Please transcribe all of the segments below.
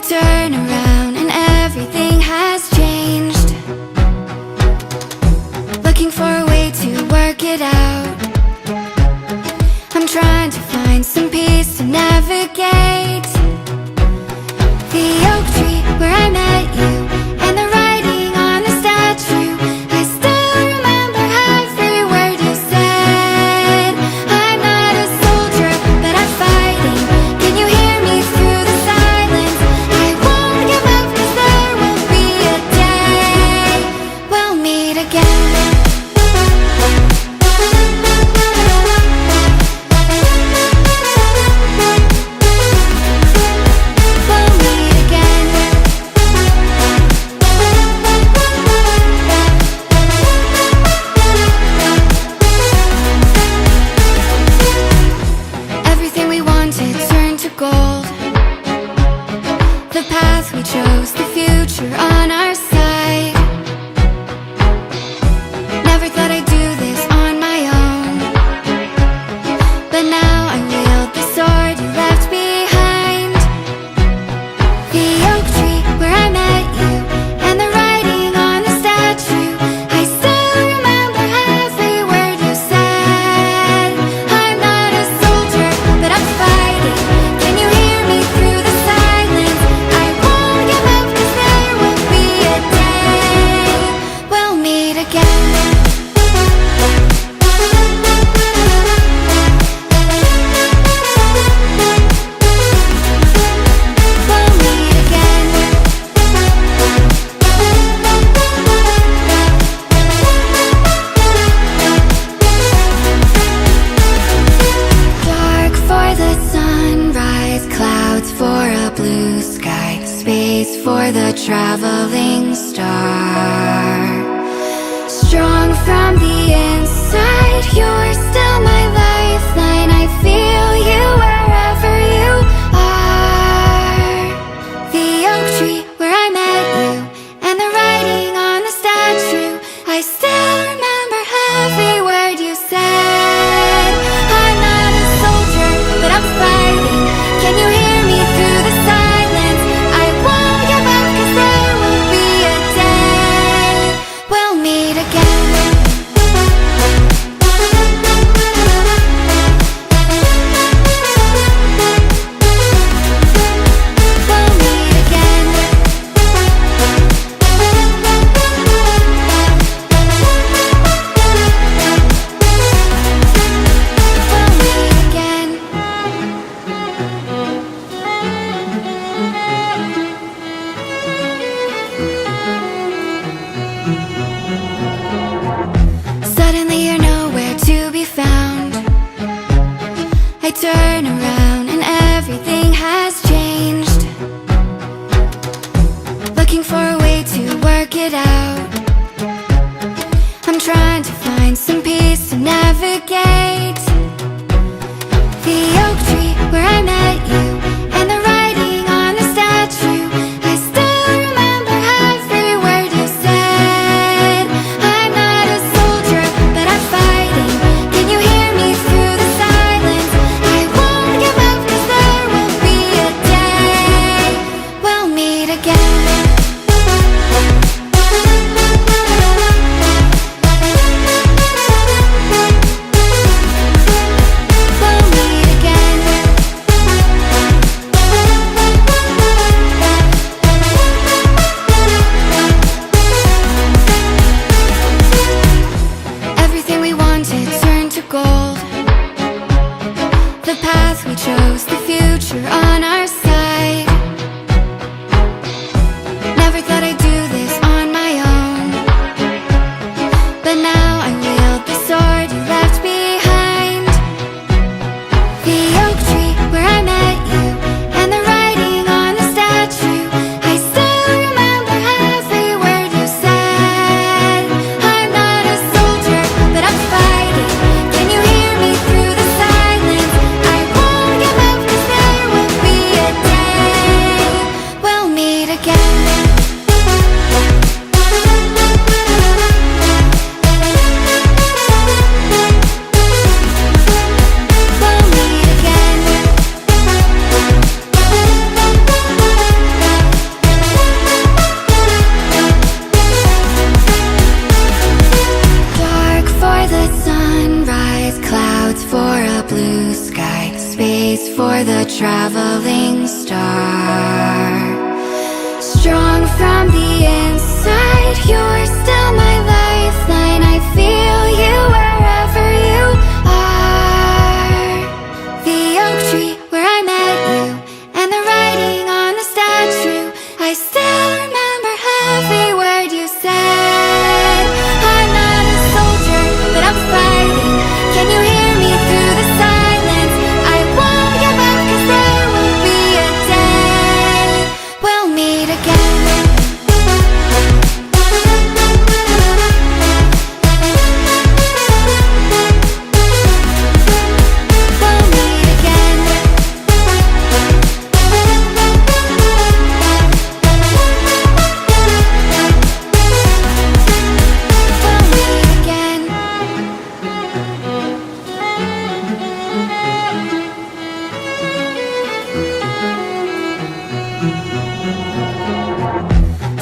turn around and everything has changed. Looking for a way to work it out. I'm trying to find some peace to navigate. The oak tree where I met you and the writing on the statue, I still remember every word you said. I'm not a soldier, but I'm fighting. Can you hear me through the silence? I won't give up, 'cause there will be a day we'll meet again. The path we chose, the future on our side. Never thought I'd do this on my own, but now I wield the sword you left behind. The oak tree where I met you and the writing on the statue, I still remember every word you said. I'm not a soldier, but I'm fighting. Can you hear me through the silence? I won't give up, 'cause there will be a day we'll meet again. We'll meet again. Dark for the sunrise, clouds for a blue sky, space for the traveling star. Strong from the inside, you're still my lifeline. I feel you wherever you are. The oak tree where I met you and the writing on the statue, I still remember every word you said. I'm not a soldier, but I'm fighting. Can you hear me through the silence? I won't give up, 'cause there will be a day we'll meet again.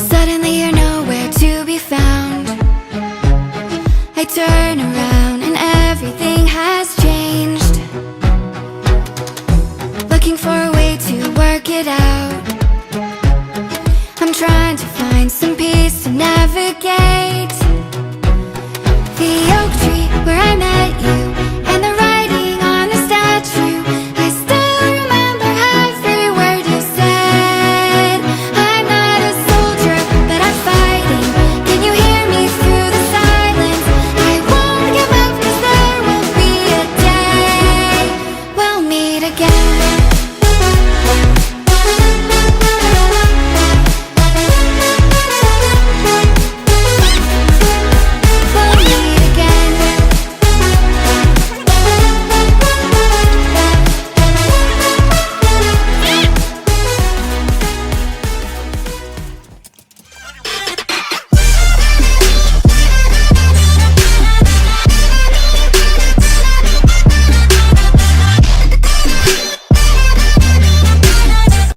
Suddenly you're nowhere to be found. I turn around